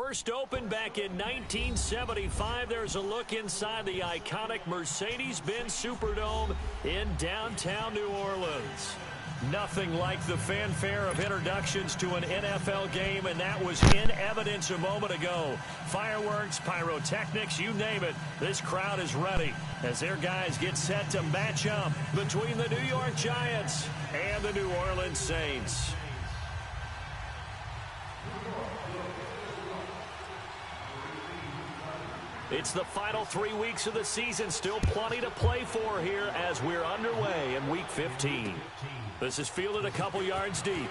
First opened back in 1975, there's a look inside the iconic Mercedes-Benz Superdome in downtown New Orleans. Nothing like the fanfare of introductions to an NFL game, and that was in evidence a moment ago. Fireworks, pyrotechnics, you name it. This crowd is ready as their guys get set to match up between the New York Giants and the New Orleans Saints. It's the final 3 weeks of the season. Still plenty to play for here as we're underway in Week 15. This is fielded a couple yards deep.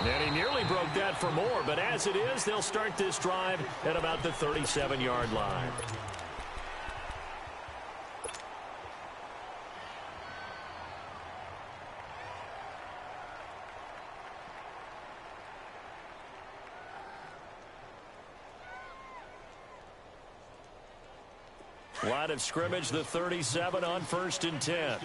And he nearly broke that for more, but as it is, they'll start this drive at about the 37-yard line. Line of scrimmage, the 37 on 1st and 10.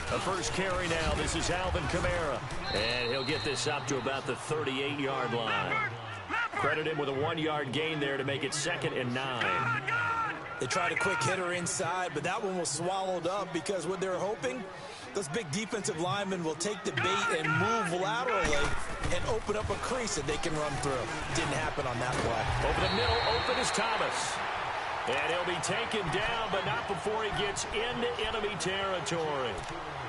A first carry now. This is Alvin Kamara. And he'll get this up to about the 38-yard line. Credit him with a 1-yard gain there to make it 2nd and 9. They tried a quick hitter inside, but that one was swallowed up because what they're hoping, those big defensive linemen will take the bait and move laterally and open up a crease that they can run through. Didn't happen on that play. Over the middle, open is Thomas. And he'll be taken down, but not before he gets into enemy territory.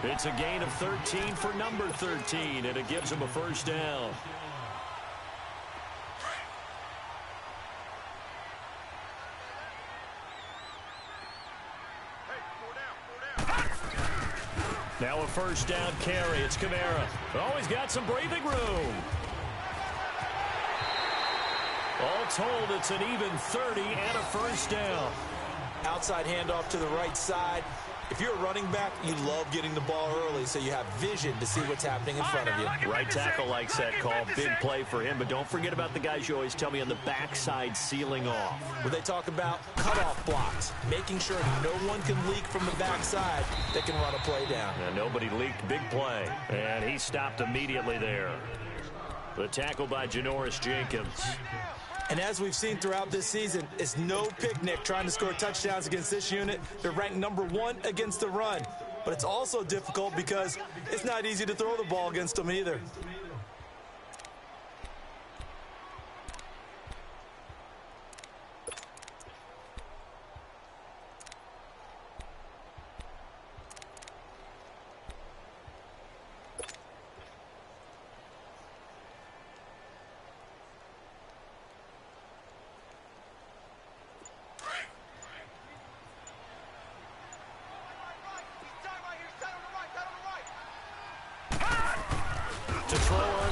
It's a gain of 13 for number 13, and it gives him a first down. Now a first down carry. It's Kamara. Oh, he's got some breathing room. All told, it's an even 30 and a first down. Outside handoff to the right side. If you're a running back, you love getting the ball early so you have vision to see what's happening in front of you. Right tackle likes that call. Big play for him, but don't forget about the guys you always tell me on the backside sealing off. When they talk about cutoff blocks, making sure no one can leak from the backside that can run a play down. And nobody leaked. Big play. And he stopped immediately there. The tackle by Janoris Jenkins. And as we've seen throughout this season, it's no picnic trying to score touchdowns against this unit. They're ranked number 1 against the run. But it's also difficult because it's not easy to throw the ball against them either.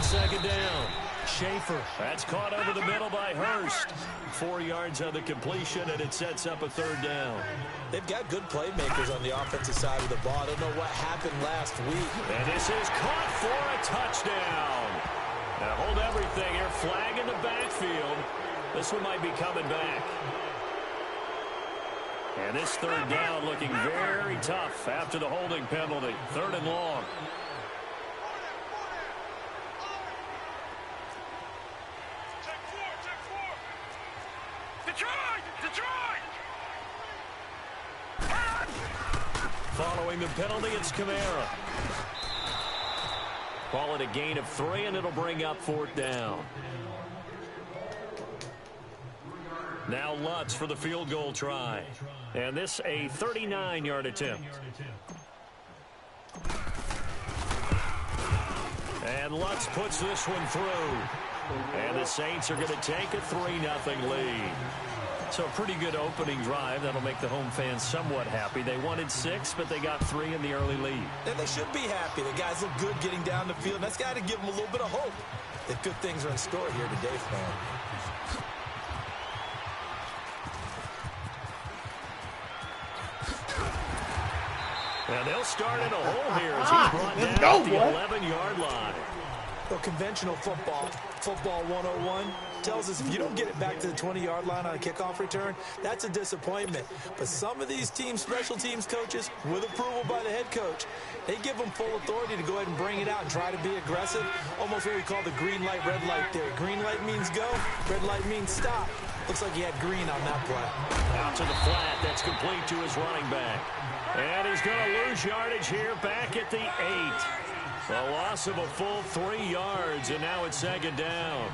Second down. Schaefer. That's caught over the middle by Hurst. 4 yards on the completion, and it sets up a third down. They've got good playmakers on the offensive side of the ball. I don't know what happened last week. And this is caught for a touchdown. Now hold everything here. Flag in the backfield. This one might be coming back. And this third down looking very tough after the holding penalty. 3rd and long. Following the penalty, it's Kamara. Call it a gain of 3, and it'll bring up 4th down. Now Lutz for the field goal try. And this a 39-yard attempt. And Lutz puts this one through. And the Saints are going to take a 3-0 lead. So a pretty good opening drive. That'll make the home fans somewhat happy. They wanted 6, but they got 3 in the early lead. And they should be happy. The guys look good getting down the field. That's got to give them a little bit of hope that good things are in store here today for them. And they'll start in a hole here as he's brought down at the 11-yard line. Well, conventional football 101, tells us if you don't get it back to the 20-yard line on a kickoff return, that's a disappointment. But some of these teams, special teams coaches, with approval by the head coach, they give them full authority to go ahead and bring it out and try to be aggressive, almost what we call the green light, red light there. Green light means go, red light means stop. Looks like he had green on that play. Out to the flat, that's complete to his running back. And he's going to lose yardage here back at the 8. A loss of a full 3 yards, and now it's second down.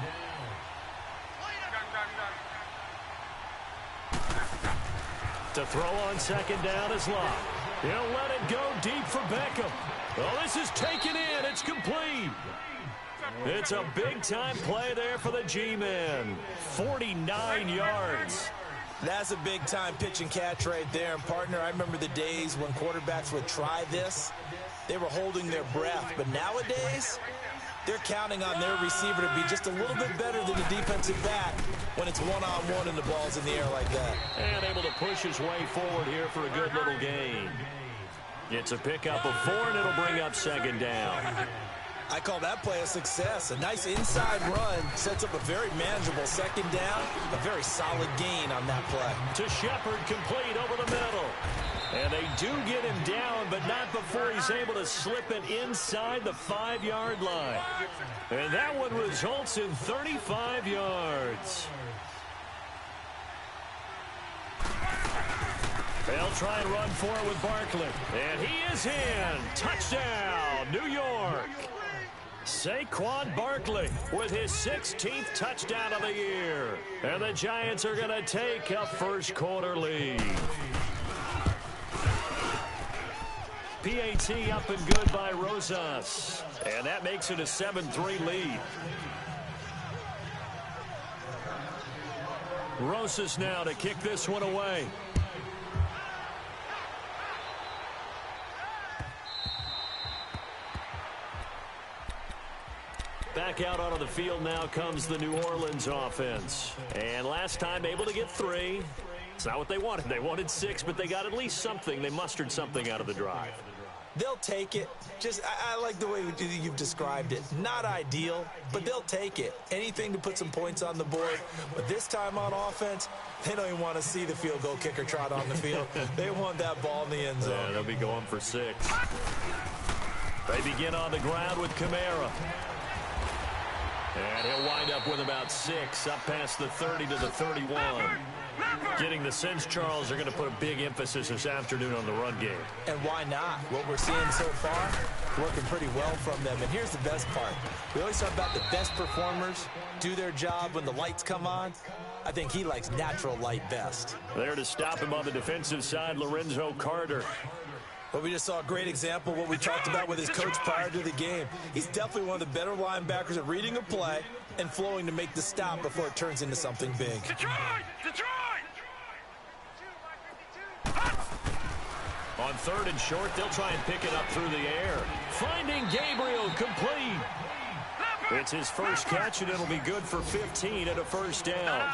To throw on second down is Locke. He'll let it go deep for Beckham. Oh, this is taken in. It's complete. It's a big-time play there for the G-men. 49 yards. That's a big-time pitch and catch right there. And, partner, I remember the days when quarterbacks would try this. They were holding their breath. But nowadays, they're counting on their receiver to be just a little bit better than the defensive back when it's one-on-one and the ball's in the air like that. And able to push his way forward here for a good little gain. It's a pickup of 4, and it'll bring up second down. I call that play a success. A nice inside run sets up a very manageable second down. A very solid gain on that play. To Shepard, complete over the middle. And they do get him down, but not before he's able to slip it inside the 5-yard line. And that one results in 35 yards. They'll try and run for it with Barkley. And he is in. Touchdown, New York. Saquon Barkley with his 16th touchdown of the year. And the Giants are going to take a first-quarter lead. PAT up and good by Rosas. And that makes it a 7-3 lead. Rosas now to kick this one away. Back out onto the field now comes the New Orleans offense. And last time able to get 3. It's not what they wanted. They wanted 6, but they got at least something. They mustered something out of the drive. They'll take it. I like the way you've described it. Not ideal, but they'll take it. Anything to put some points on the board. But this time on offense, they don't even want to see the field goal kicker trot on the field. They want that ball in the end zone. Yeah, they'll be going for 6. They begin on the ground with Kamara. And he'll wind up with about 6, up past the 30 to the 31. Getting the sense, Charles, they're going to put a big emphasis this afternoon on the run game. And why not? What we're seeing so far, working pretty well from them. And here's the best part. We always talk about the best performers do their job when the lights come on. I think he likes natural light best. There to stop him on the defensive side, Lorenzo Carter. But we just saw a great example of what we talked about with his coach prior to the game. He's definitely one of the better linebackers at reading a play and flowing to make the stop before it turns into something big. On 3rd and short, they'll try and pick it up through the air. Finding Gabriel, complete. It's his first catch, and it'll be good for 15 at a first down.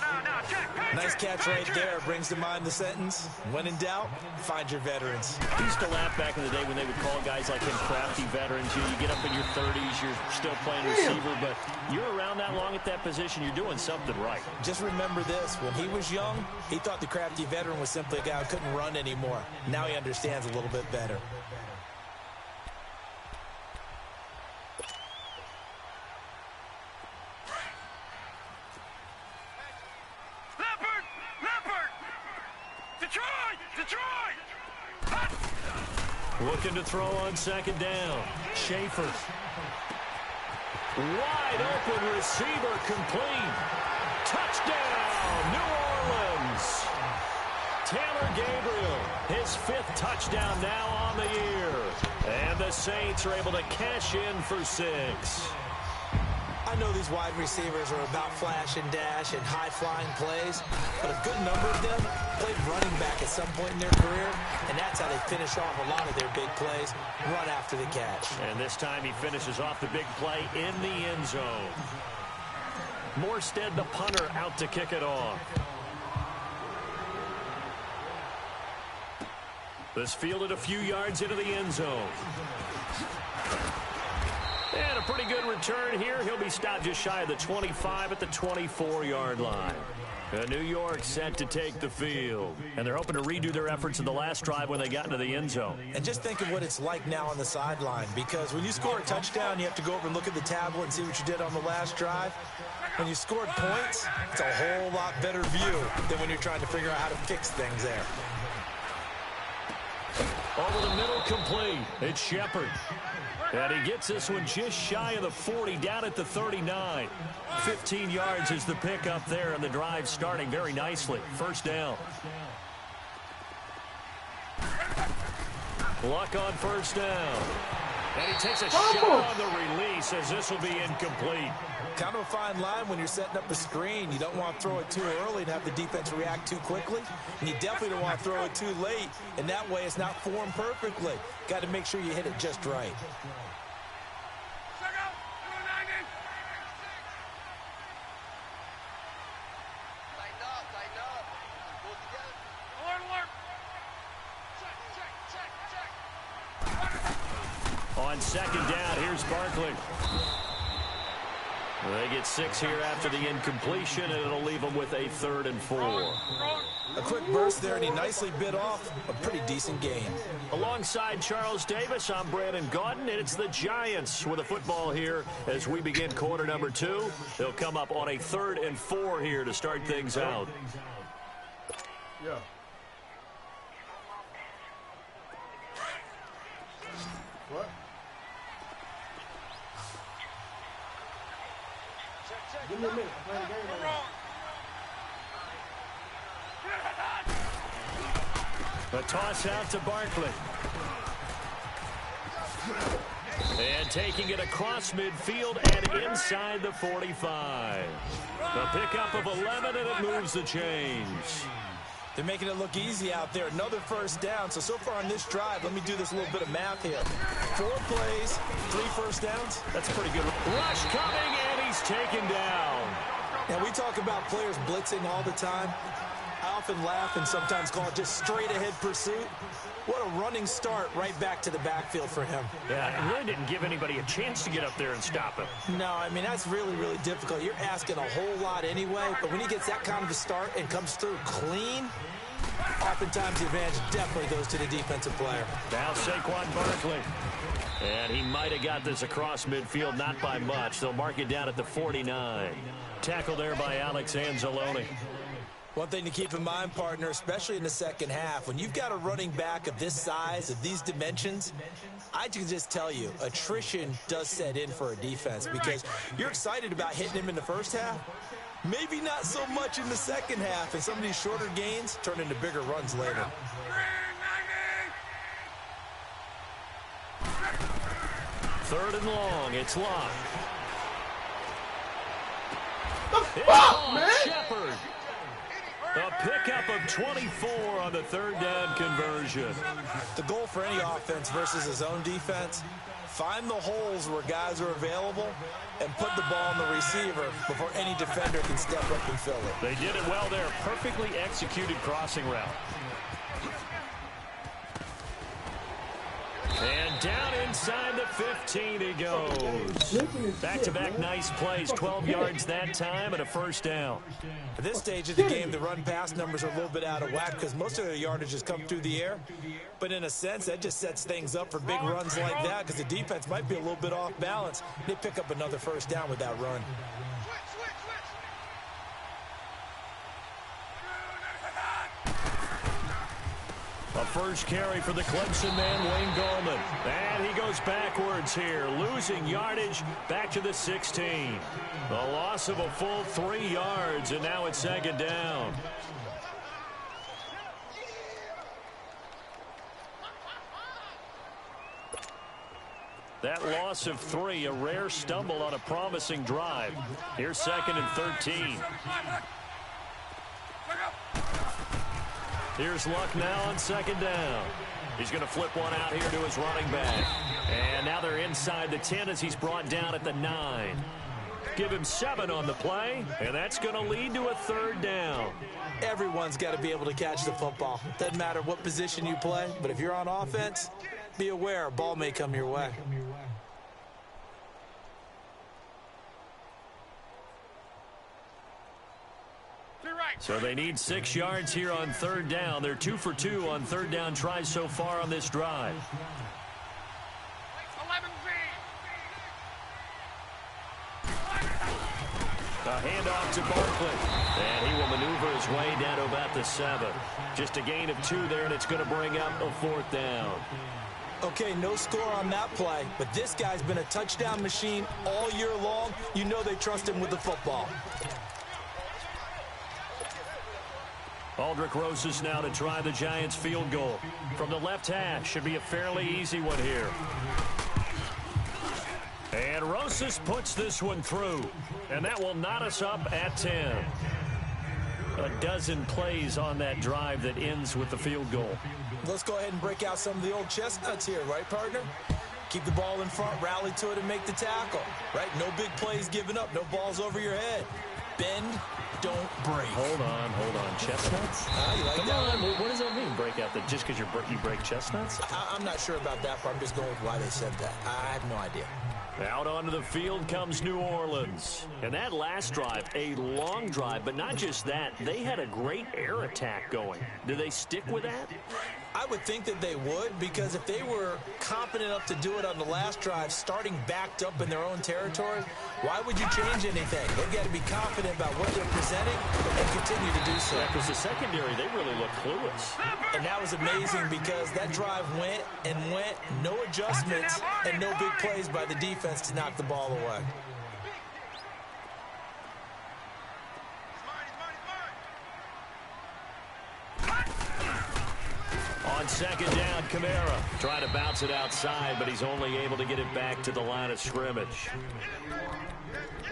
Nice catch right there. Brings to mind the sentence, when in doubt, find your veterans. I used to laugh back in the day when they would call guys like him crafty veterans. You get up in your 30s, you're still playing receiver, but you're around that long at that position, you're doing something right. Just remember this. When he was young, he thought the crafty veteran was simply a guy who couldn't run anymore. Now he understands a little bit better. Looking to throw on second down. Schaefer. Wide open receiver, complete. Touchdown, New Orleans. Taylor Gabriel, his 5th touchdown now on the year. And the Saints are able to cash in for 6. I know these wide receivers are about flash and dash and high-flying plays, but a good number of them played running back at some point in their career, and that's how they finish off a lot of their big plays, run after the catch. And this time he finishes off the big play in the end zone. Morstead, the punter, out to kick it off. This fielded a few yards into the end zone. And a pretty good return here. He'll be stopped just shy of the 25 at the 24-yard line. New York set to take the field. And they're hoping to redo their efforts in the last drive when they got into the end zone. And just think of what it's like now on the sideline, because when you score a touchdown, you have to go over and look at the tablet and see what you did on the last drive. When you scored points, it's a whole lot better view than when you're trying to figure out how to fix things there. Over the middle, complete. It's Shepard. And he gets this one just shy of the 40, down at the 39. 15 yards is the pickup there, and the drive starting very nicely. First down. Luck on first down. And he takes a shot on the release as this will be incomplete. Kind of a fine line when you're setting up a screen. You don't want to throw it too early and have the defense react too quickly. And you definitely don't want to throw it too late, and that way it's not formed perfectly. Got to make sure you hit it just right. On second down, here's Barkley. They get 6 here after the incompletion, and it'll leave them with a 3rd and 4. A quick burst there, and he nicely bit off a pretty decent gain. Alongside Charles Davis, I'm Brandon Gaudin, and it's the Giants with the football here as we begin quarter number 2. They'll come up on a 3rd and 4 here to start things out. Yeah. What? Give me a minute. I'm playing the game right now. A toss out to Barkley. And taking it across midfield and inside the 45. A pickup of 11, and it moves the chains. They're making it look easy out there. Another first down. So far on this drive, let me do this little bit of math here. 4 plays, 3 first downs. That's pretty good. Rush coming, and he's taken down. Now, we talk about players blitzing all the time. I often laugh and sometimes call it just straight-ahead pursuit. What a running start right back to the backfield for him. Yeah, it really didn't give anybody a chance to get up there and stop him. No, I mean, that's really, really difficult. You're asking a whole lot anyway, but when he gets that kind of a start and comes through clean, oftentimes the advantage definitely goes to the defensive player. Now Saquon Barkley. And he might have got this across midfield, not by much. They'll mark it down at the 49. Tackle there by Alex Anzalone. One thing to keep in mind, partner, especially in the second half, when you've got a running back of this size, of these dimensions, I can just tell you, attrition does set in for a defense because you're excited about hitting him in the first half. Maybe not so much in the second half, and some of these shorter gains turn into bigger runs later. Third and long, it's Locke. Man! Shepard. A pickup of 24 on the 3rd down conversion. The goal for any offense versus his own defense, find the holes where guys are available and put the ball on the receiver before any defender can step up and fill it. They did it well there. Perfectly executed crossing route. And down inside the 15 he goes. Back-to-back nice plays, 12 yards that time and a first down. At this stage of the game, the run-pass numbers are a little bit out of whack because most of their yardage has come through the air. But in a sense, that just sets things up for big runs like that because the defense might be a little bit off balance. They pick up another first down with that run. A first carry for the Clemson man, Wayne Gallman. And he goes backwards here, losing yardage back to the 16. A loss of a full 3 yards, and now it's second down. That loss of 3, a rare stumble on a promising drive. Here's 2nd and 13. Here's Luck now on 2nd down. He's going to flip one out here to his running back. And now they're inside the 10 as he's brought down at the 9. Give him 7 on the play, and that's going to lead to a 3rd down. Everyone's got to be able to catch the football. Doesn't matter what position you play, but if you're on offense, be aware a ball may come your way. So they need 6 yards here on third down. They're 2 for 2 on third down tries so far on this drive. A handoff to Barkley, and he will maneuver his way down to about the 7. Just a gain of 2 there, and it's going to bring up a 4th down. Okay, no score on that play, but this guy's been a touchdown machine all year long. You know they trust him with the football. Aldrich Rosas now to try the Giants field goal. From the left hash, should be a fairly easy one here. And Rosas puts this one through, and that will knot us up at 10. A dozen plays on that drive that ends with the field goal. Let's go ahead and break out some of the old chestnuts here, right, partner? Keep the ball in front, rally to it, and make the tackle, right? No big plays given up, no balls over your head. Bend, don't break. Hold on. Chestnuts? You like Come that on, what does that mean, break out? That just because you break chestnuts? I'm not sure about that part. I'm just going with why they said that. I have no idea. Out onto the field comes New Orleans. And that last drive, a long drive, but not just that. They had a great air attack going. Do they stick with that? I would think that they would, because if they were confident enough to do it on the last drive, starting backed up in their own territory, why would you change anything? They've got to be confident about what they're presenting and continue to do so. Because the secondary, they really look clueless. And that was amazing because that drive went and went, no adjustments, and no big plays by the defense to knock the ball away. On second down, Kamara trying to bounce it outside, but he's only able to get it back to the line of scrimmage.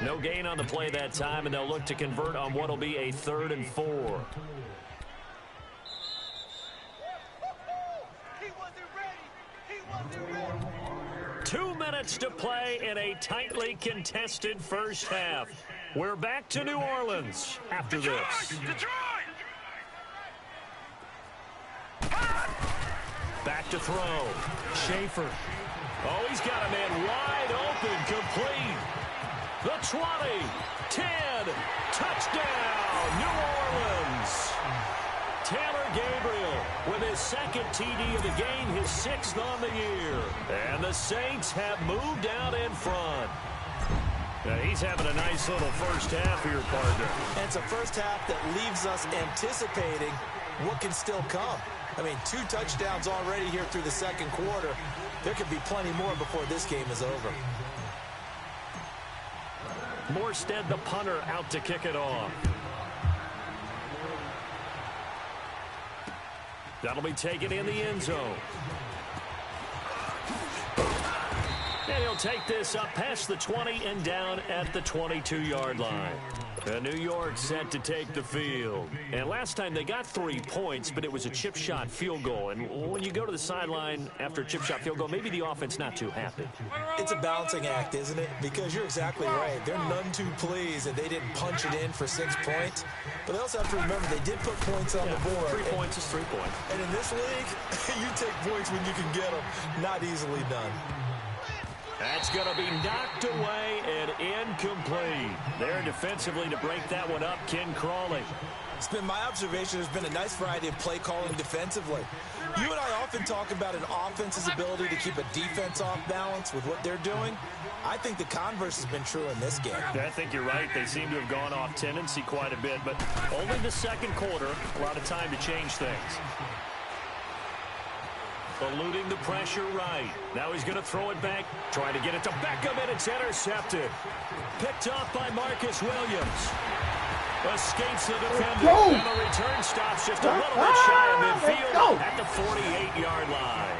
No gain on the play that time, and they'll look to convert on what will be a 3rd and 4. 2 minutes to play in a tightly contested first half. We're back to New Orleans after this. Back to throw. Schaefer. Oh, he's got a man wide open, complete. The 20, 10, touchdown, New Orleans. Taylor Gabriel with his 2nd TD of the game, his 6th on the year. And the Saints have moved out in front. Now he's having a nice little first half here, partner. And it's a first half that leaves us anticipating what can still come. I mean, 2 touchdowns already here through the second quarter. There could be plenty more before this game is over. Morstead, the punter, out to kick it off. That'll be taken in the end zone. And he'll take this up past the 20 and down at the 22-yard line. New York set to take the field. And last time they got 3 points, but it was a chip shot field goal. And when you go to the sideline after a chip shot field goal, maybe the offense not too happy. It's a balancing act, isn't it? Because you're exactly right. They're none too pleased that they didn't punch it in for 6 points. But they also have to remember they did put points on the board. 3 points is 3 points. And in this league, you take points when you can get them. Not easily done. That's going to be knocked away and incomplete. There defensively to break that one up, Ken Crawley. It's been my observation there's been a nice variety of play calling defensively. You and I often talk about an offense's ability to keep a defense off balance with what they're doing. I think the converse has been true in this game. I think you're right. They seem to have gone off tendency quite a bit, but only the second quarter, a lot of time to change things. Eluding the pressure right. Now he's going to throw it back, trying to get it to Beckham, and it's intercepted. Picked off by Marcus Williams. Escapes the defender, and the return stops just a little bit shy of midfield at the 48-yard line.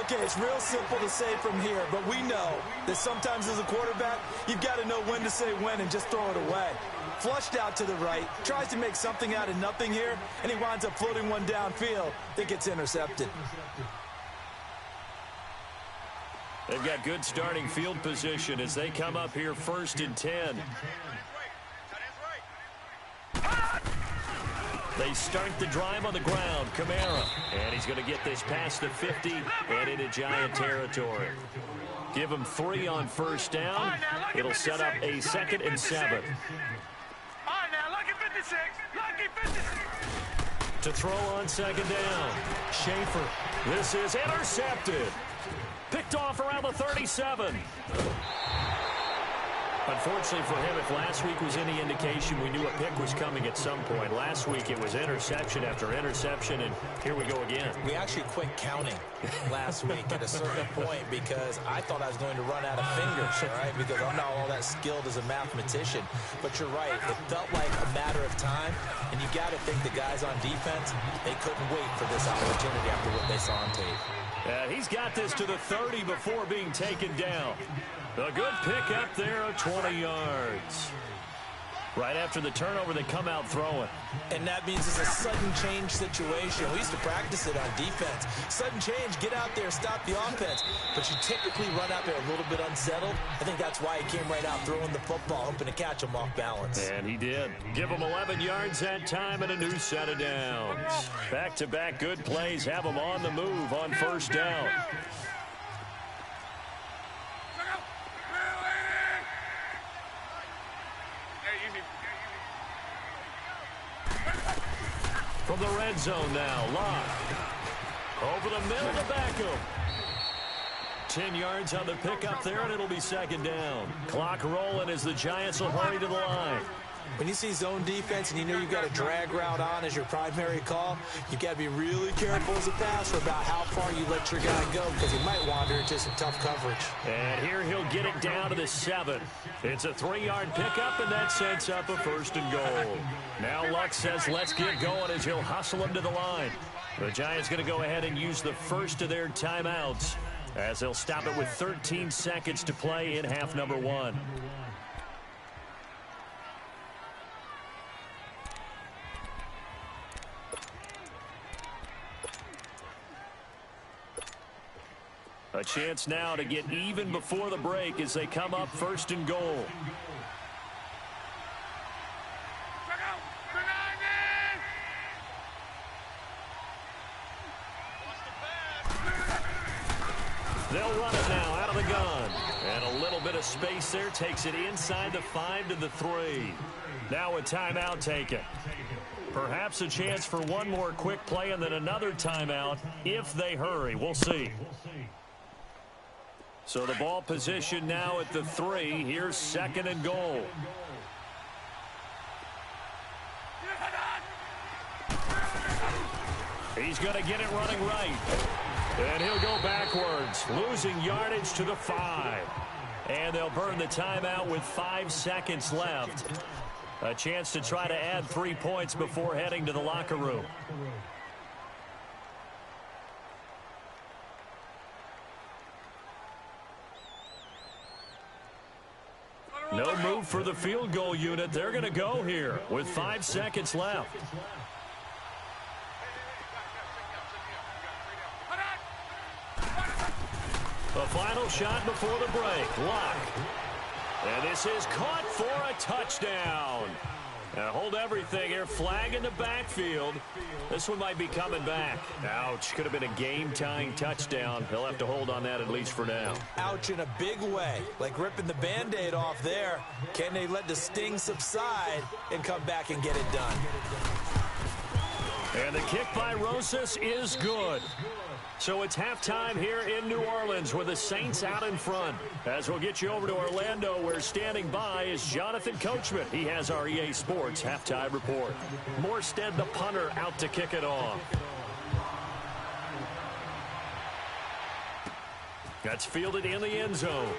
Okay, it's real simple to say from here, but we know that sometimes as a quarterback, you've got to know when to say when and just throw it away. Flushed out to the right, tries to make something out of nothing here, and he winds up floating one downfield that gets intercepted. They've got good starting field position as they come up here 1st and 10. They start the drive on the ground. Kamara. And he's going to get this past the 50 and into Giant territory. Give him 3 on first down. It'll set up a 2nd and 7. To throw on second down. Schaefer. This is intercepted. Picked off around the 37. Unfortunately for him, if last week was any indication, we knew a pick was coming at some point. Last week it was interception after interception, and here we go again. We actually quit counting last week at a certain point because I thought I was going to run out of fingers, all right, because I'm not all that skilled as a mathematician. But you're right. It felt like a matter of time, and you got to think the guys on defense, they couldn't wait for this opportunity after what they saw on tape. He's got this to the 30 before being taken down. A good pick up there of 20 yards. Right after the turnover, they come out throwing. And that means it's a sudden change situation. We used to practice it on defense. Sudden change, get out there, stop the offense. But you typically run out there a little bit unsettled. I think that's why he came right out throwing the football, hoping to catch him off balance. And he did. Give him 11 yards that time and a new set of downs. Back-to-back good plays have him on the move on first down. From the red zone now, Locke. Over the middle to Beckham. 10 yards on the pickup there, and it'll be second down. Clock rolling as the Giants will hurry to the line. When you see zone defense and you know you've got a drag route on as your primary call, you've got to be really careful as a passer about how far you let your guy go because he might wander into some tough coverage. And here he'll get it down to the 7. It's a 3-yard pickup, and that sets up a first and goal. Now Luck says let's get going as he'll hustle him to the line. The Giants going to go ahead and use the first of their timeouts as they'll stop it with 13 seconds to play in half number 1. A chance now to get even before the break as they come up first and goal. They'll run it now out of the gun. And a little bit of space there takes it inside the 5 to the 3. Now a timeout taken. Perhaps a chance for one more quick play and then another timeout if they hurry. We'll see. So the ball position now at the 3. Here's second and goal. He's going to get it running right. And he'll go backwards, losing yardage to the 5. And they'll burn the timeout with 5 seconds left. A chance to try to add 3 points before heading to the locker room. No move for the field goal unit. They're going to go here with 5 seconds left. The final shot before the break. Lock. And this is caught for a touchdown. Now hold everything here. Flag in the backfield. This one might be coming back. Ouch. Could have been a game-tying touchdown. They'll have to hold on that at least for now. Ouch in a big way. Like ripping the Band-Aid off there. Can they let the sting subside and come back and get it done? And the kick by Rosas is good. So it's halftime here in New Orleans with the Saints out in front. As we'll get you over to Orlando, where standing by is Jonathan Coachman. He has our EA Sports halftime report. Morstead, the punter, out to kick it off. That's fielded in the end zone.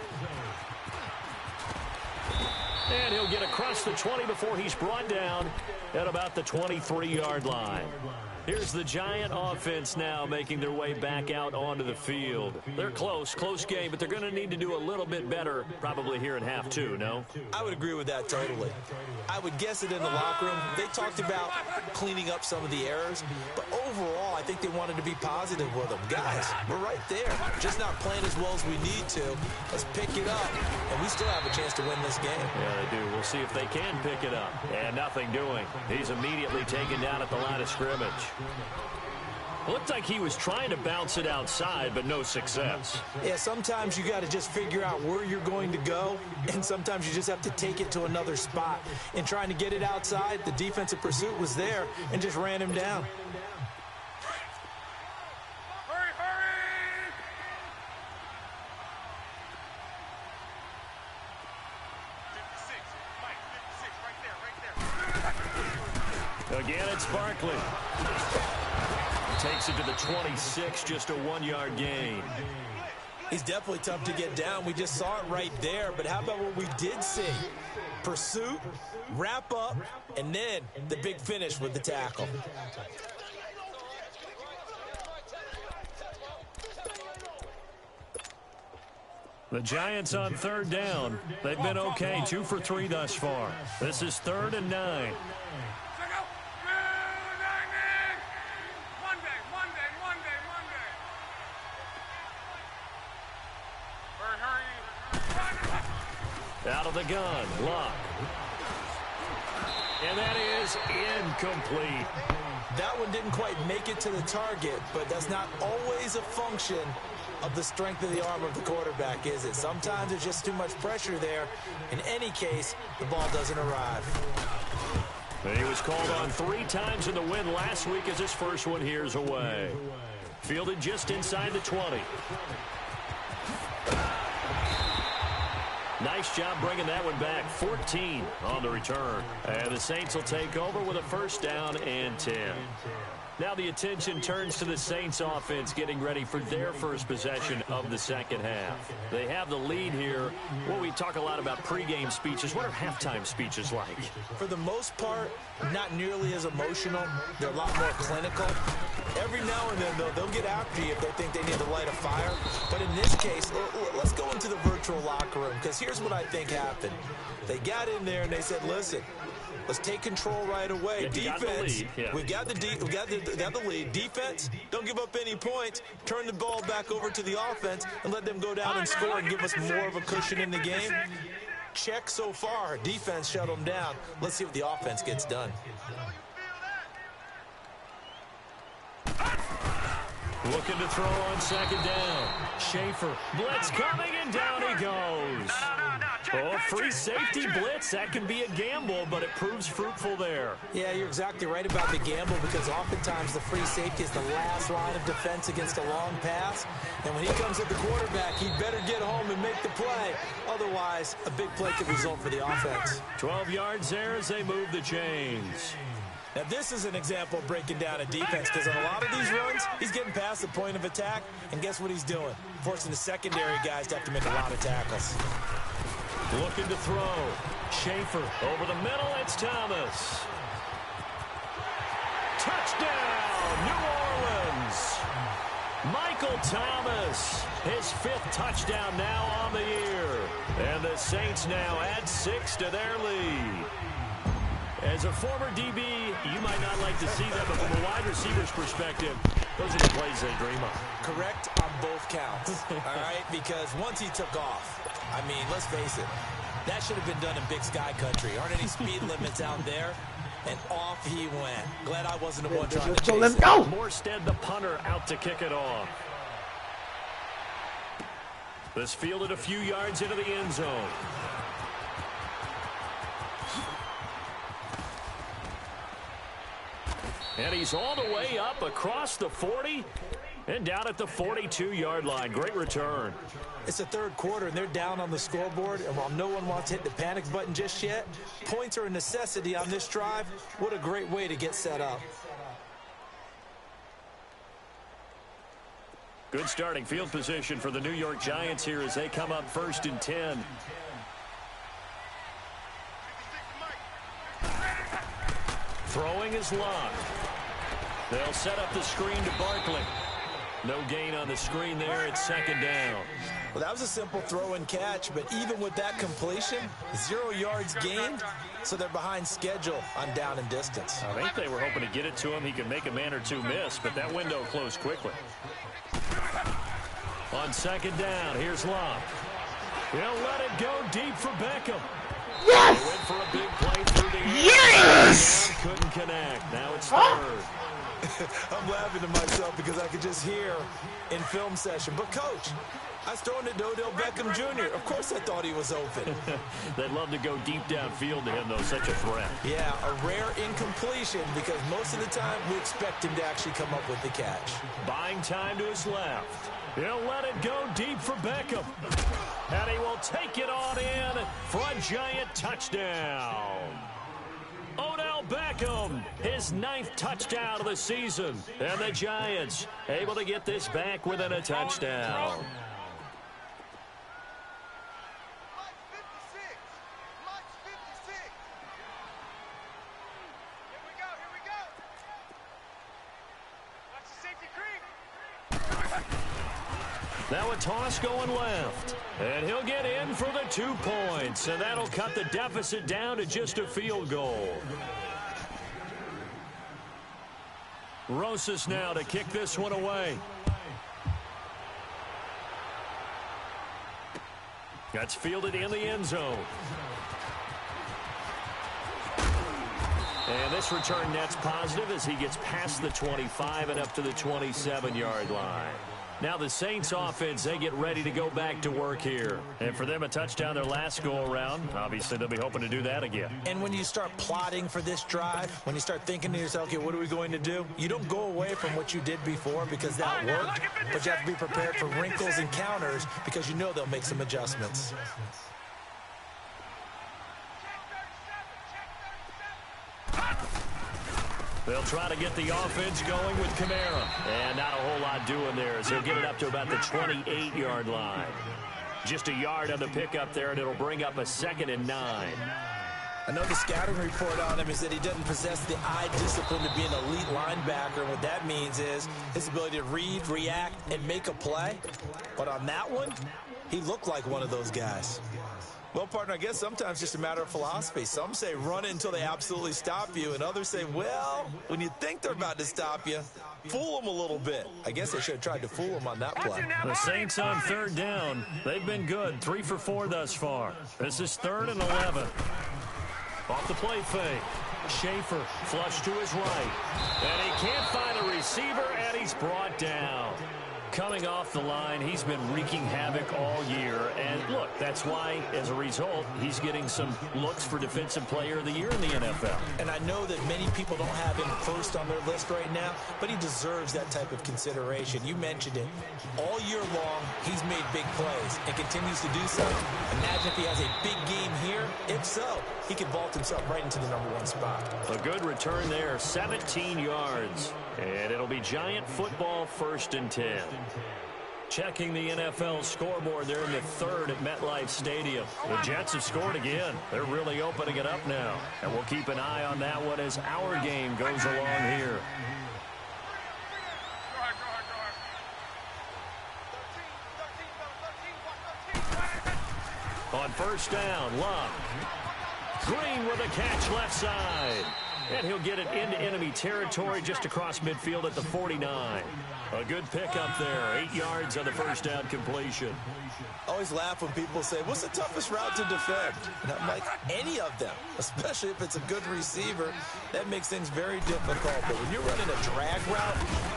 And he'll get across the 20 before he's brought down at about the 23-yard line. Here's the Giant offense now making their way back out onto the field. They're close game, but they're going to need to do a little bit better probably here in half 2, no? I would agree with that totally. I would guess it in the locker room. They talked about cleaning up some of the errors, but overall, I think they wanted to be positive with them. Guys, we're right there. Just not playing as well as we need to. Let's pick it up, and we still have a chance to win this game. Yeah, they do. We'll see if they can pick it up. And nothing doing. He's immediately taken down at the line of scrimmage. Looked like he was trying to bounce it outside, but no success. Yeah, sometimes you got to just figure out where you're going to go, and sometimes you just have to take it to another spot. In trying to get it outside, the defensive pursuit was there and just ran him down. Again, it's Barkley. Takes it to the 26, just a 1-yard gain. He's definitely tough to get down. We just saw it right there, but how about what we did see? Pursuit, wrap up, and then the big finish with the tackle. The Giants on 3rd down. They've been okay, 2 for 3 thus far. This is 3rd and 9. Out of the gun, Luck. And that is incomplete. That one didn't quite make it to the target, but that's not always a function of the strength of the arm of the quarterback, is it? Sometimes there's just too much pressure there. In any case, the ball doesn't arrive. He was called on 3 times in the win last week as his first one here's away. Fielded just inside the 20. Nice job bringing that one back. 14 on the return. And the Saints will take over with a 1st down and 10. Now the attention turns to the Saints offense getting ready for their first possession of the second half. They have the lead here. Well, we talk a lot about pregame speeches. What are halftime speeches like? For the most part, not nearly as emotional. They're a lot more clinical. Every now and then, though, they'll get after you if they think they need to light a fire. But in this case, let's go into the virtual locker room, because here's what I think happened. They got in there and they said, listen, let's take control right away. Defense, we got the lead. Defense, don't give up any points. Turn the ball back over to the offense and let them go down and score and give us more of a cushion in the game. Check so far. Defense shut them down. Let's see what the offense gets done. Looking to throw on 2nd down. Schaefer, blitz coming, and down he goes. Oh, free safety blitz. That can be a gamble, but it proves fruitful there. Yeah, you're exactly right about the gamble, because oftentimes the free safety is the last line of defense against a long pass. And when he comes at the quarterback, he'd better get home and make the play. Otherwise, a big play could result for the offense. 12 yards there as they move the chains. Now, this is an example of breaking down a defense, because on a lot of these runs, he's getting past the point of attack, and guess what he's doing? Forcing the secondary guys to have to make a lot of tackles. Looking to throw. Schaefer over the middle. It's Thomas. Touchdown, New Orleans. Michael Thomas, his 5th touchdown now on the year. And the Saints now add 6 to their lead. As a former DB, you might not like to see that, but from a wide receiver's perspective, those are the plays they dream of. Correct on both counts, all right? Because once he took off, I mean, let's face it, that should have been done in Big Sky country. Aren't any speed limits out there? And off he went. Glad I wasn't the one trying to chase let's it. go. Morstead, the punter, out to kick it off. This fielded a few yards into the end zone. And he's all the way up across the 40 and down at the 42-yard line. Great return. It's the 3rd quarter, and they're down on the scoreboard. And while no one wants to hit the panic button just yet, points are a necessity on this drive. What a great way to get set up. Good starting field position for the New York Giants here as they come up 1st and 10. Throwing is Luck. They'll set up the screen to Barkley. No gain on the screen there. It's 2nd down. Well, that was a simple throw and catch, but even with that completion, 0 yards gained, so they're behind schedule on down and distance. I think they were hoping to get it to him. He could make a man or two miss, but that window closed quickly. On 2nd down, here's Luck. He'll let it go deep for Beckham. Yes! They went for a big play through the air. Yes! Couldn't connect. Now it's 3rd. I'm laughing to myself because I could just hear in film session. But, Coach, I was throwing to Odell Beckham Jr. Of course I thought he was open. They'd love to go deep downfield to him, though. Such a threat. Yeah, a rare incompletion because most of the time we expect him to actually come up with the catch. Buying time to his left. He'll let it go deep for Beckham. And he will take it on in for a giant touchdown. Odell Beckham, his 9th touchdown of the season. And the Giants able to get this back within a touchdown. Now a toss going left. And he'll get in for the 2 points. And that'll cut the deficit down to just a field goal. Rosas now to kick this one away. That's fielded in the end zone. And this return net's positive as he gets past the 25 and up to the 27-yard line. Now the Saints offense, they get ready to go back to work here. And for them, a touchdown their last go-around. Obviously, they'll be hoping to do that again. And when you start plotting for this drive, when you start thinking to yourself, okay, what are we going to do? You don't go away from what you did before because that worked, but you have to be prepared for wrinkles and counters because you know they'll make some adjustments. They'll try to get the offense going with Kamara. And not a whole lot doing there as he'll get it up to about the 28-yard line. Just a yard on the pickup there, and it'll bring up a 2nd and 9. I know the scouting report on him is that he doesn't possess the eye discipline to be an elite linebacker. And what that means is his ability to read, react, and make a play. But on that one, he looked like one of those guys. Well, partner, I guess sometimes it's just a matter of philosophy. Some say run it until they absolutely stop you, and others say, well, when you think they're about to stop you, fool them a little bit. I guess they should have tried to fool them on that play. The Saints on 3rd down. They've been good, 3 for 4 thus far. This is 3rd and 11. Off the play fake. Schaefer flush to his right. And he can't find a receiver, and he's brought down. Coming off the line, he's been wreaking havoc all year. And look, that's why, as a result, he's getting some looks for Defensive Player of the Year in the NFL. And I know that many people don't have him first on their list right now, but he deserves that type of consideration. You mentioned it. All year long, he's made big plays and continues to do so. Imagine if he has a big game here. If so, he could vault himself right into the #1 spot. A good return there, 17 yards. And it'll be Giant football, 1st and 10. Checking the NFL scoreboard, they're in the 3rd at MetLife Stadium. The Jets have scored again. They're really opening it up now. And we'll keep an eye on that one as our game goes along here. On 1st down, Luck. Green with a catch left side. And he'll get it into enemy territory just across midfield at the 49. A good pickup there. 8 yards on the 1st down completion. I always laugh when people say, what's the toughest route to defend? And I'm like, any of them, especially if it's a good receiver. That makes things very difficult. But when you're running a drag route,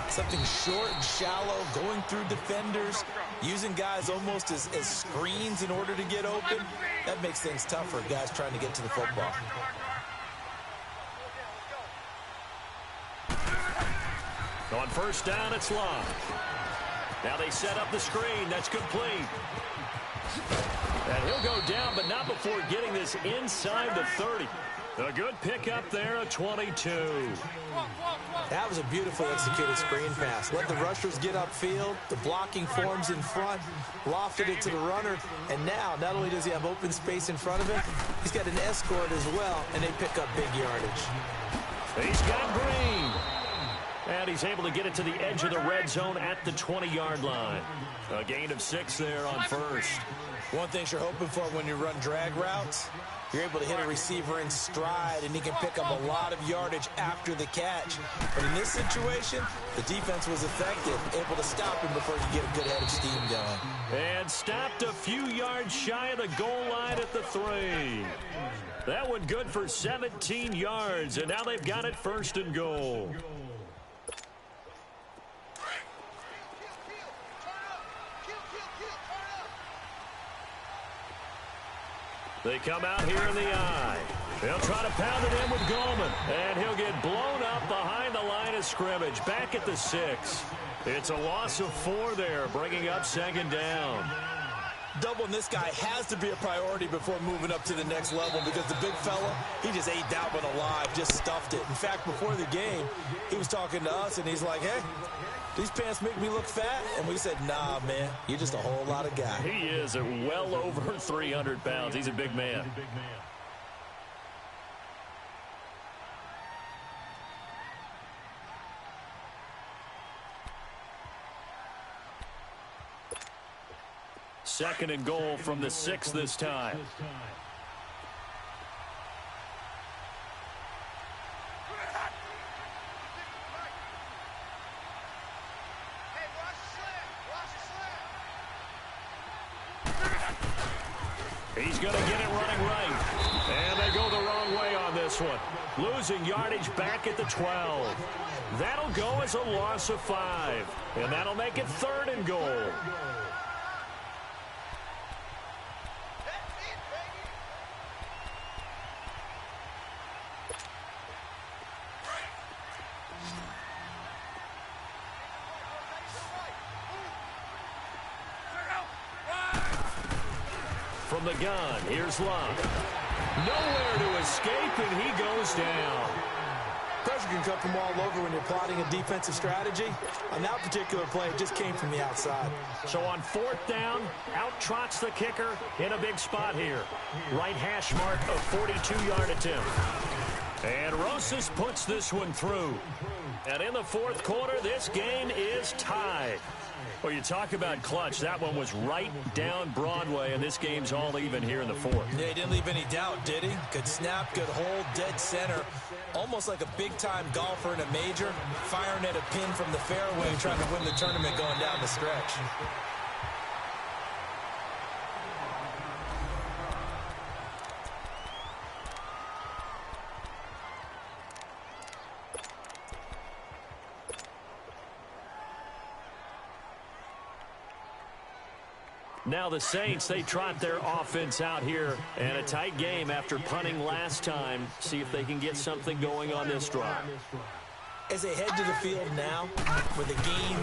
something short and shallow, going through defenders, using guys almost as screens in order to get open, that makes things tough for guys trying to get to the football. On 1st down, it's Luck. Now they set up the screen. That's complete. And he'll go down, but not before getting this inside the 30. A good pickup there, a 22. That was a beautifully executed screen pass. Let the rushers get upfield. The blocking forms in front. Lofted it to the runner. And now, not only does he have open space in front of him, he's got an escort as well, and they pick up big yardage. He's got Green. And he's able to get it to the edge of the red zone at the 20-yard line. A gain of 6 there on 1st. One thing you're hoping for when you run drag routes, you're able to hit a receiver in stride, and he can pick up a lot of yardage after the catch. But in this situation, the defense was effective, able to stop him before he could get a good head of steam going. And stopped a few yards shy of the goal line at the 3. That one good for 17 yards, and now they've got it 1st and goal. They come out here in the eye. They'll try to pound it in with Goldman, and he'll get blown up behind the line of scrimmage, back at the 6. It's a loss of 4 there, bringing up 2nd down. Doubling this guy has to be a priority before moving up to the next level because the big fella, he just ate that one alive, just stuffed it. In fact, before the game, he was talking to us, and he's like, hey, these pants make me look fat? And we said, nah, man, you're just a whole lot of guy. He is at well over 300 pounds. He's a big man. Second and goal from the 6 this time. He's going to get it running right. And they go the wrong way on this one. Losing yardage back at the 12. That'll go as a loss of 5. And that'll make it 3rd and goal. From the gun, here's Love. Nowhere to escape, and he goes down. Pressure can come from all over when you're plotting a defensive strategy. On that particular play, it just came from the outside. So on 4th down, out trots the kicker in a big spot here. Right hash mark of 42-yard attempt. And Rosas puts this one through. And in the 4th quarter, this game is tied. Well, you talk about clutch. That one was right down Broadway, and this game's all even here in the 4th. Yeah, he didn't leave any doubt, did he? Good snap, good hold, dead center. Almost like a big-time golfer in a major, firing at a pin from the fairway, trying to win the tournament going down the stretch. Now the Saints, they trot their offense out here, and a tight game after punting last time. See if they can get something going on this drive. As they head to the field now, with a game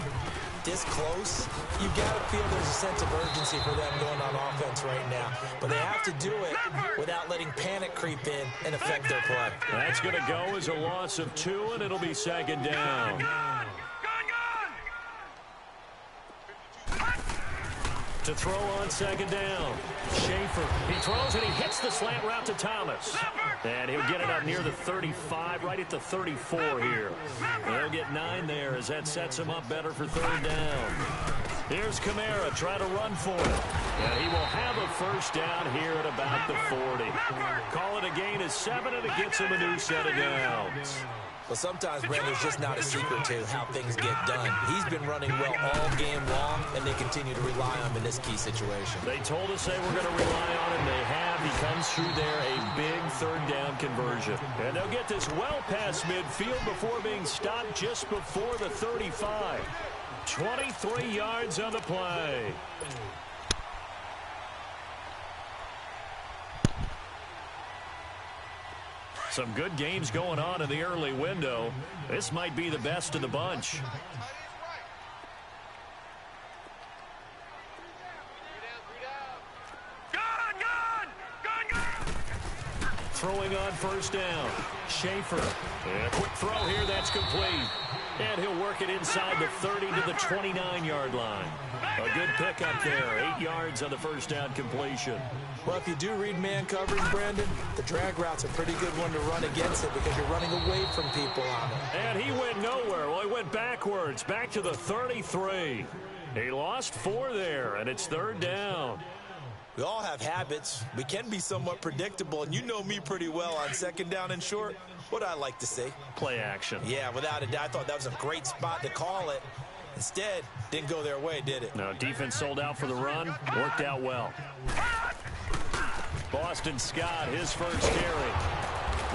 this close, you've got to feel there's a sense of urgency for them going on offense right now. But they have to do it without letting panic creep in and affect their play. That's going to go as a loss of 2, and it'll be 2nd down. To throw on 2nd down. Schaefer, he throws and he hits the slant route to Thomas. And he'll get it up near the 35, right at the 34 here. And he'll get 9 there as that sets him up better for 3rd down. Here's Kamara trying to run for it. And he will have a 1st down here at about the 40. Call it a gain of 7, and it gets him a new set of downs. Well, sometimes, Brandon, it's just not a secret to how things get done. He's been running well all game long, and they continue to rely on him in this key situation. They told us they were going to rely on him. They have. He comes through there, a big 3rd down conversion. And they'll get this well past midfield before being stopped just before the 35. 23 yards on the play. Some good games going on in the early window. This might be the best of the bunch. Throwing on 1st down. Schaefer. And a quick throw here. That's complete. And he'll work it inside the 30 to the 29-yard line. A good pickup there. 8 yards on the 1st down completion. Well, if you do read man coverage, Brandon, the drag route's a pretty good one to run against it because you're running away from people on it. And he went nowhere. Well, he went backwards, back to the 33. He lost 4 there, and it's 3rd down. We all have habits. We can be somewhat predictable, and you know me pretty well on 2nd down and short. What I like to say? Play action. Yeah, without a doubt. I thought that was a great spot to call it. Instead, didn't go their way, did it? No, defense sold out for the run. Worked out well. Boston Scott, his 1st carry.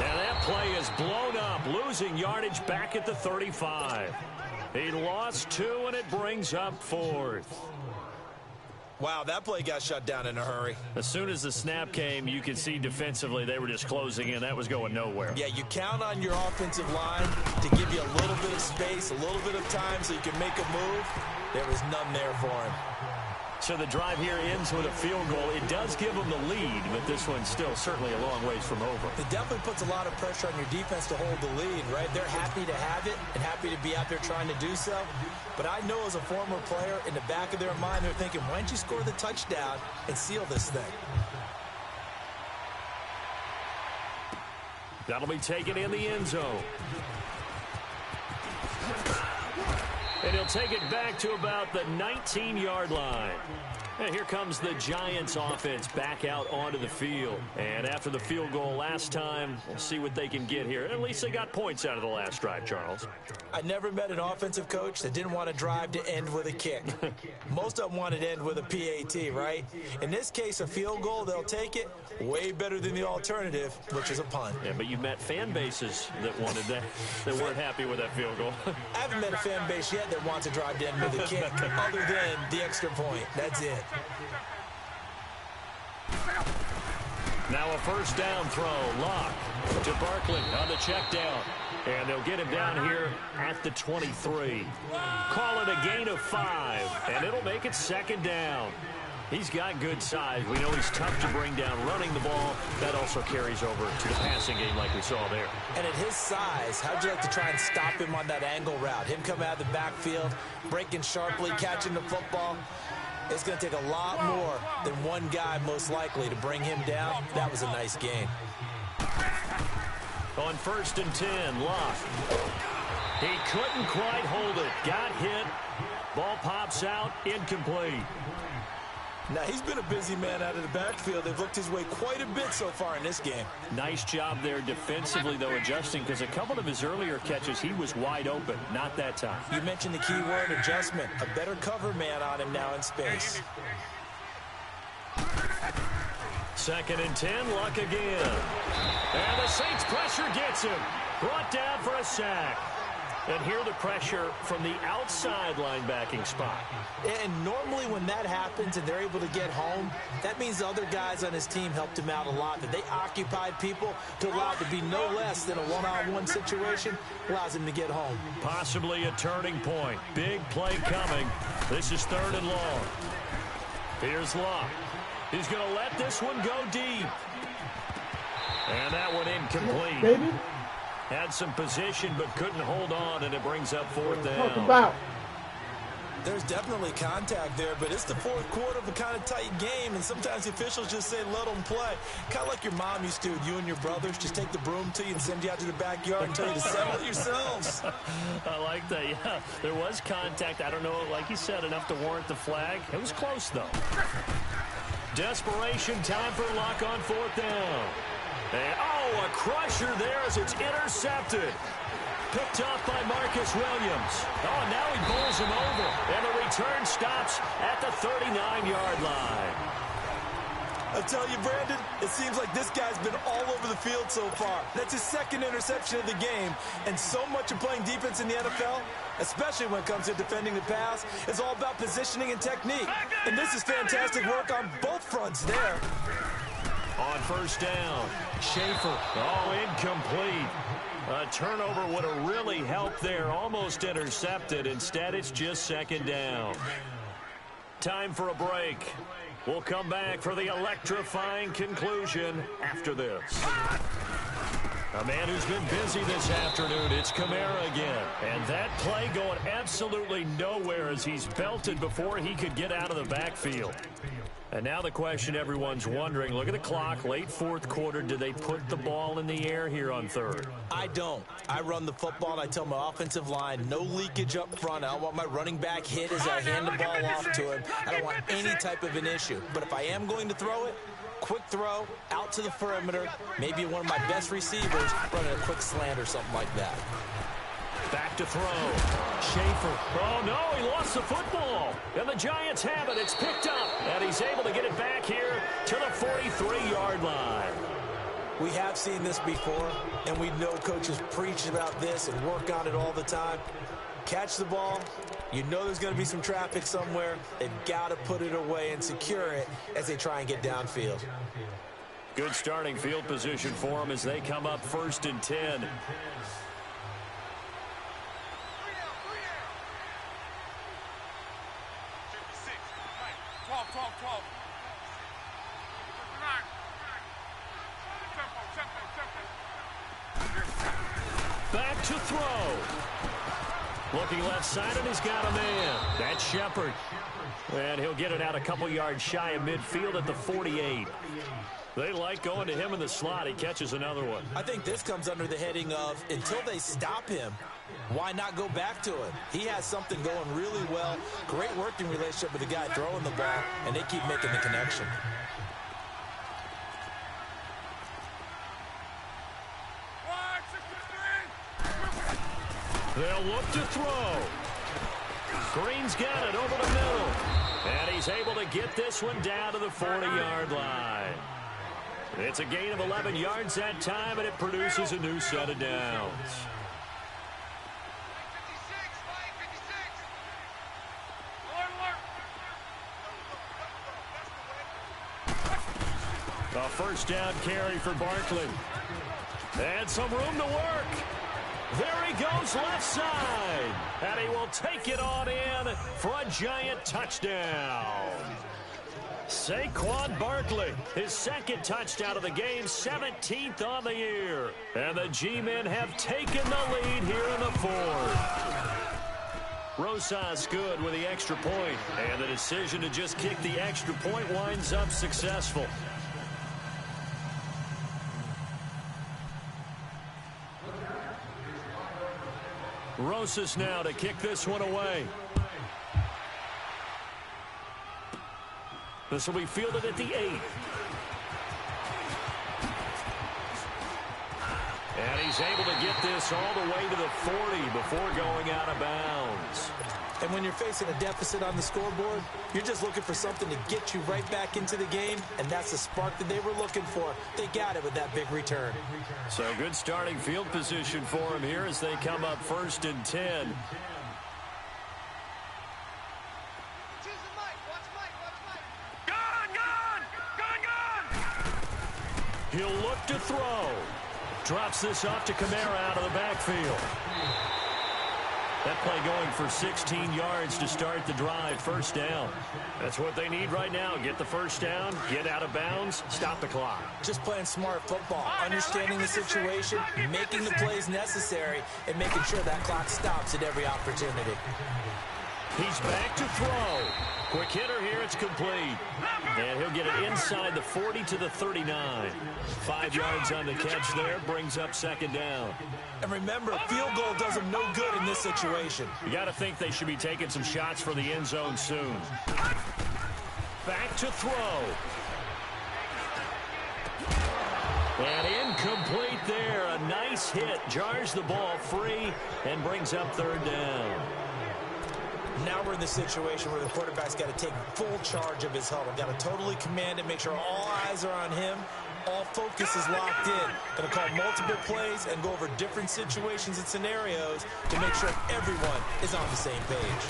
And that play is blown up, losing yardage back at the 35. He lost 2, and it brings up 4th. Wow, that play got shut down in a hurry. As soon as the snap came, you could see defensively they were just closing in. That was going nowhere. Yeah, you count on your offensive line to give you a little bit of space, a little bit of time so you can make a move. There was none there for him. So the drive here ends with a field goal. It does give them the lead, but this one's still certainly a long ways from over. It definitely puts a lot of pressure on your defense to hold the lead, right? They're happy to have it and happy to be out there trying to do so. But I know as a former player, in the back of their mind, they're thinking, why don't you score the touchdown and seal this thing? That'll be taken in the end zone. And he'll take it back to about the 19-yard line. And here comes the Giants offense back out onto the field. And after the field goal last time, we'll see what they can get here. At least they got points out of the last drive, Charles. I never met an offensive coach that didn't want a drive to end with a kick. Most of them wanted to end with a PAT, right? In this case, a field goal, they'll take it. Way better than the alternative, which is a punt. Yeah, but you met fan bases that wanted that, that weren't happy with that field goal. I haven't met a fan base yet that wants a drive to end with a kick, other than the extra point. That's it. Now a first down throw. Locke to Barkley on the check down. And they'll get him down here at the 23. Call it a gain of 5, and it'll make it second down. He's got good size. We know he's tough to bring down running the ball. That also carries over to the passing game like we saw there. And at his size, how'd you like to try and stop him on that angle route? Him coming out of the backfield, breaking sharply, catching the football. It's going to take a lot more than one guy, most likely, to bring him down. That was a nice game. On 1st and 10, Locke. He couldn't quite hold it. Got hit. Ball pops out. Incomplete. Now, he's been a busy man out of the backfield. They've looked his way quite a bit so far in this game. Nice job there defensively, though, adjusting, because a couple of his earlier catches, he was wide open. Not that time. You mentioned the key word, adjustment. A better cover man on him now in space. 2nd and 10, Luck again. And the Saints pressure gets him. Brought down for a sack. And here the pressure from the outside linebacking spot. And normally when that happens and they're able to get home, that means the other guys on his team helped him out a lot. That they occupied people to allow it to be no less than a one-on-one situation, allows him to get home. Possibly a turning point. Big play coming. This is 3rd and long. Here's Locke. He's going to let this one go deep. And that one incomplete. Baby. Had some position but couldn't hold on, and it brings up 4th down. There's definitely contact there, but it's the 4th quarter of a kind of tight game, and sometimes the officials just say let them play. Kind of like your mom used to with you and your brothers. Just take the broom to you and send you out to the backyard and tell you to settle it yourselves. I like that, yeah. There was contact. I don't know, like you said, enough to warrant the flag. It was close, though. Desperation time for Locke on 4th down. And, oh, a crusher there as it's intercepted. Picked off by Marcus Williams. Oh, now he bowls him over. And the return stops at the 39-yard line. I tell you, Brandon, it seems like this guy's been all over the field so far. That's his 2nd interception of the game. And so much of playing defense in the NFL, especially when it comes to defending the pass, is all about positioning and technique. And this is fantastic work on both fronts there. On 1st down, Schaefer. Oh, incomplete. A turnover would have really helped there. Almost intercepted. Instead, it's just 2nd down. Time for a break. We'll come back for the electrifying conclusion after this. A man who's been busy this afternoon, it's Kamara again. And that play going absolutely nowhere as he's belted before he could get out of the backfield. And now the question everyone's wondering, look at the clock, late 4th quarter, do they put the ball in the air here on 3rd? I don't. I run the football, and I tell my offensive line, no leakage up front. I don't want my running back hit as I hand the ball off to him. I don't want any type of an issue. But if I am going to throw it, quick throw, out to the perimeter, maybe one of my best receivers running a quick slant or something like that. Back to throw. Schaefer. Oh, no, he lost the football. And the Giants have it. It's picked up. And he's able to get it back here to the 43-yard line. We have seen this before, and we know coaches preach about this and work on it all the time. catch the ball. You know there's going to be some traffic somewhere. They've got to put it away and secure it as they try and get downfield. Good starting field position for them as they come up 1st and 10. Back to throw. Looking left side, and he's got a man. That's Shepard. And he'll get it out a couple yards shy of midfield at the 48. They like going to him in the slot. He catches another one. I think this comes under the heading of, until they stop him, why not go back to it? He has something going really well. Great working relationship with the guy throwing the ball, and they keep making the connection. They'll look to throw. Green's got it over the middle. And he's able to get this one down to the 40-yard line. It's a gain of 11 yards that time, and it produces a new set of downs. A first down carry for Barkley. And some room to work. There he goes left side. And he will take it on in for a giant touchdown. Saquon Barkley, his second touchdown of the game, 17th on the year. And the G-men have taken the lead here in the 4th. Rosas good with the extra point. And the decision to just kick the extra point winds up successful. Rosas now to kick this one away. This will be fielded at the 8. And he's able to get this all the way to the 40 before going out of bounds. And when you're facing a deficit on the scoreboard, you're just looking for something to get you right back into the game, and that's the spark that they were looking for. They got it with that big return. So good starting field position for him here as they come up 1st and 10. He'll look to throw. Drops this off to Kamara out of the backfield. That play going for 16 yards to start the drive. First down. That's what they need right now. Get the first down, get out of bounds, stop the clock. Just playing smart football, understanding the situation, making the plays necessary, and making sure that clock stops at every opportunity. He's back to throw. Quick hitter here, it's complete. And he'll get it inside the 40 to the 39. 5 yards on the catch there, brings up second down. And remember, a field goal does them no good in this situation. You got to think they should be taking some shots for the end zone soon. Back to throw. And incomplete there. A nice hit. Jars the ball free and brings up third down. Now we're in the situation where the quarterback's got to take full charge of his huddle. Got to totally command it, make sure all eyes are on him. All focus is locked in. Going to call multiple plays and go over different situations and scenarios to make sure everyone is on the same page.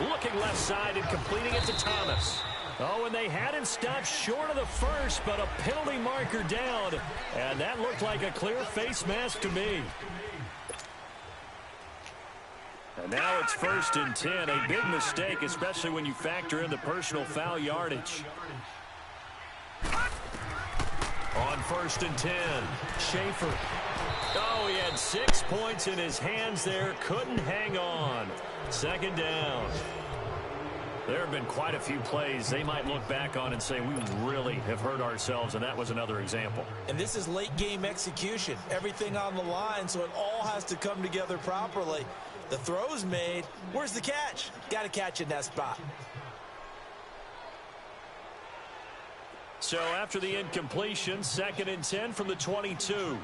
Looking left side and completing it to Thomas. Oh, and they had him stopped short of the first, but a penalty marker down. And that looked like a clear face mask to me. And now it's 1st and 10. A big mistake, especially when you factor in the personal foul yardage. On 1st and 10, Schaefer. Oh, he had 6 points in his hands there. Couldn't hang on. Second down. There have been quite a few plays they might look back on and say, we really have hurt ourselves, and that was another example. And this is late game execution. Everything on the line, so it all has to come together properly. The throw's made. Where's the catch? Got to catch in that spot. So after the incompletion, 2nd and 10 from the 22.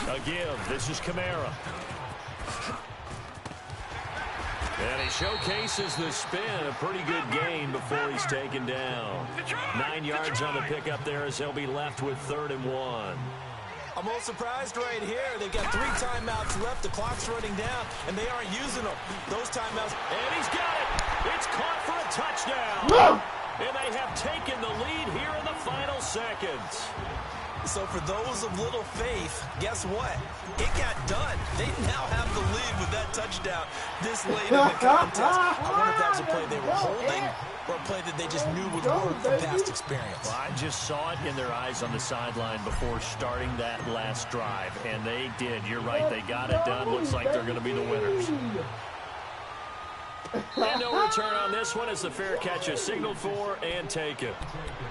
A give. This is Kamara. And he showcases the spin, a pretty good gain before he's taken down. 9 yards on the pickup there as he'll be left with 3rd and 1. I'm a little surprised right here. They've got 3 timeouts left. The clock's running down, and they aren't using them. Those timeouts. And he's got it. It's caught for a touchdown. And they have taken the lead here in the final seconds. So for those of little faith, guess what? It got done. They now have the lead with that touchdown this late in the contest. I wonder if that was a play they were holding or a play that they just knew would work from past experience. Well, I just saw it in their eyes on the sideline before starting that last drive, and they did. You're right. They got it done. Looks like they're going to be the winners. And no return on this one as the fair catch is signaled for and taken.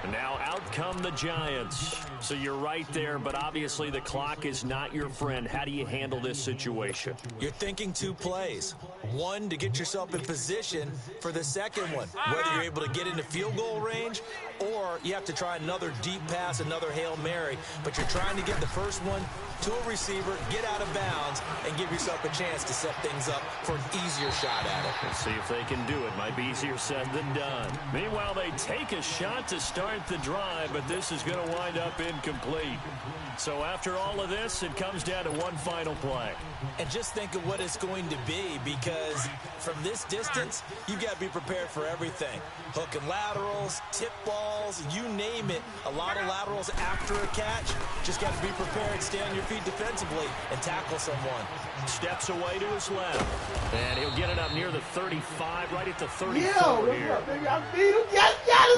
And now out come the Giants. So you're right there, but obviously the clock is not your friend. How do you handle this situation? You're thinking 2 plays. One, to get yourself in position for the second one. Whether you're able to get into field goal range or you have to try another deep pass, another Hail Mary. But you're trying to get the first one to a receiver, get out of bounds, and give yourself a chance to set things up for an easier shot at it. Let's see if they can do it. Might be easier said than done. Meanwhile, they take a shot to start the drive, but this is going to wind up incomplete. So after all of this, it comes down to one final play. And just think of what it's going to be, because from this distance, you've got to be prepared for everything. Hook and laterals, tip balls, you name it. A lot of laterals after a catch. Just got to be prepared, stay on your feet defensively, and tackle someone. Steps away to his left. And he'll get it up near the 35, right at the 34 here. I beat him. Yes,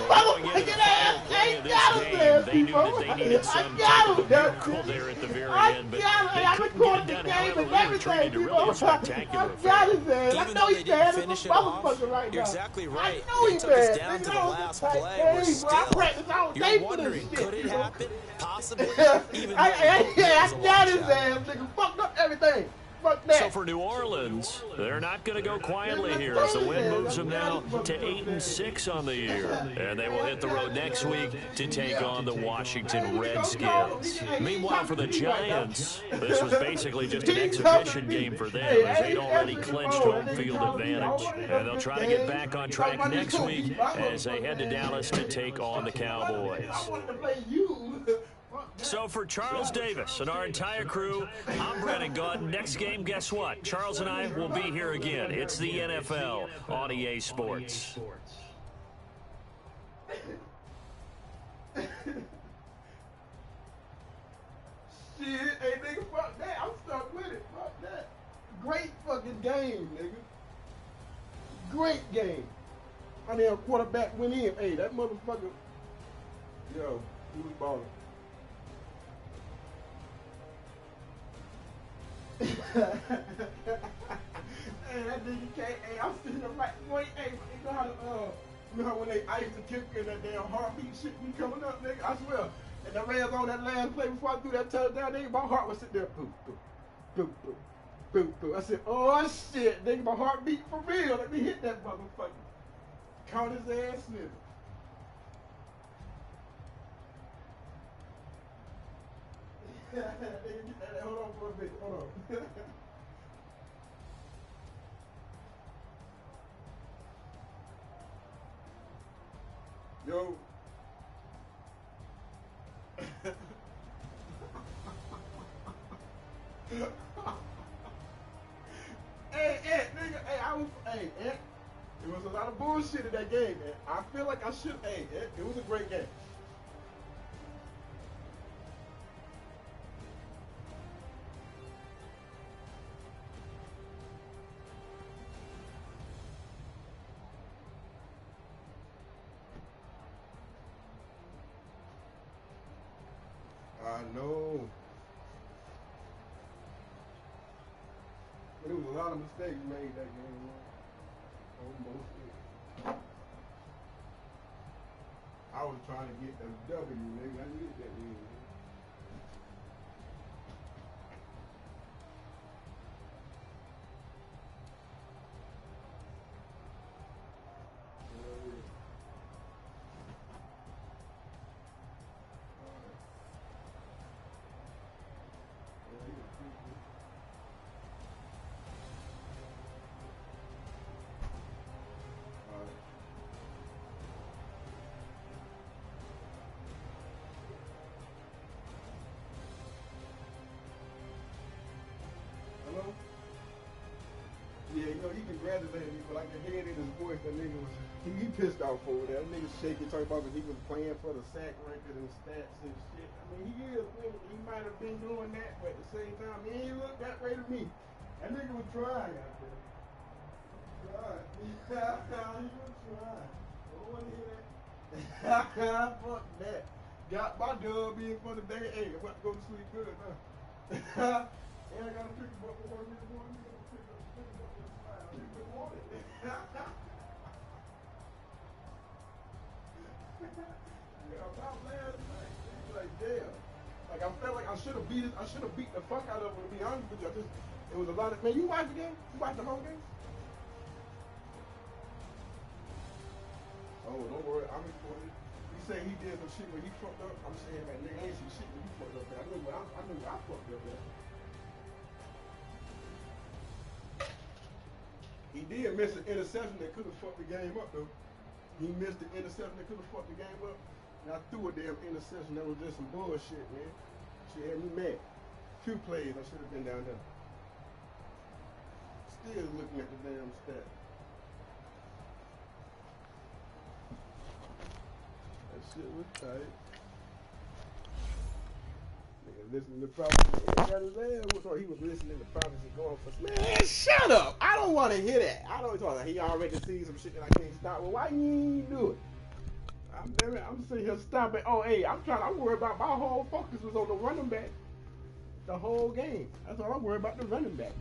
motherfucking ass. Ain't got him there, they knew that they needed some type of a miracle there at the very end, but they couldn't get it done. However, we were turning to really a spectacular affair. Even though they didn't finish it off, you're exactly right. They took us down to the last play. We're still, you're wondering, could it happen? Possibly. Even though I got his ass. Nigga fucked up everything. So for New Orleans, they're not going to go quietly here as the win moves them now to 8-6 on the year. And they will hit the road next week to take on the Washington Redskins. Meanwhile, for the Giants, this was basically just an exhibition game for them as they'd already clinched home field advantage. And they'll try to get back on track next week as they head to Dallas to take on the Cowboys. So for Charles Davis and our entire crew, I'm Brennan Gaunt. Next game, guess what? Charles and I will be here again. It's the NFL on EA Sports. Shit, hey nigga, fuck that. I'm stuck with it. Fuck that. Great fucking game, nigga. Great game. My damn quarterback went in. Hey, that motherfucker. Yo, he was balling. Hey, that nigga can't. Hey, I'm sitting there like, boy, hey, you know how when they ice the kick and that damn heartbeat shit be coming up, nigga? I swear. And the Rams on that last play before I threw that touchdown, nigga, my heart was sitting there, boop, boop, boop, boop, boop, boop. I said, oh shit, nigga, my heart beat for real. Let me hit that motherfucker. Count his ass, nigga. Hold on for a minute. Hold on. Yo. Hey, nigga. Hey, it was a lot of bullshit in that game, man. I feel like I should. Hey, it was a great game. I know. But there was a lot of mistakes made that game, man. On both sides. I was trying to get the W, nigga. I needed that win, man. you know, he congratulated me, but I could hear it in his voice. That nigga was, he pissed off over there. That nigga shaking, talking about he was playing for the sack record and stats and shit. I mean, he is winning. He might have been doing that, but at the same time, he ain't look that way to me. That nigga was trying out there. Trying. He was trying. I don't want to hear that. Fuck that. Got my dub in for the day. Hey, I'm about to go to sleep good now. And I got to pick him up for work in the morning. Like damn, like I felt like I should have beat the fuck out of him. To be honest with you, it was a lot of man. You watch the game? You watch the whole game? Oh, don't worry, I'm recording. He say he did some shit when he fucked up. I'm saying that nigga ain't some shit when he fucked up. Man. I knew I fucked up. Man. He did miss an interception that could have fucked the game up, though. He missed the interception that could have fucked the game up. And I threw a damn interception that was just some bullshit, man. She had me mad. 2 plays, I should have been down there. Still looking at the damn stat. That shit was tight. Listening to prophecy. He was listening to prophecy going for. Man, shut up! I don't want to hear that. I don't talk. Like he already sees some shit that I can't stop. Well, why you ain't do it? I'm sitting here stopping. Oh, hey, I'm worried about my whole focus was on the running back. The whole game. That's all I'm worried about, the running back.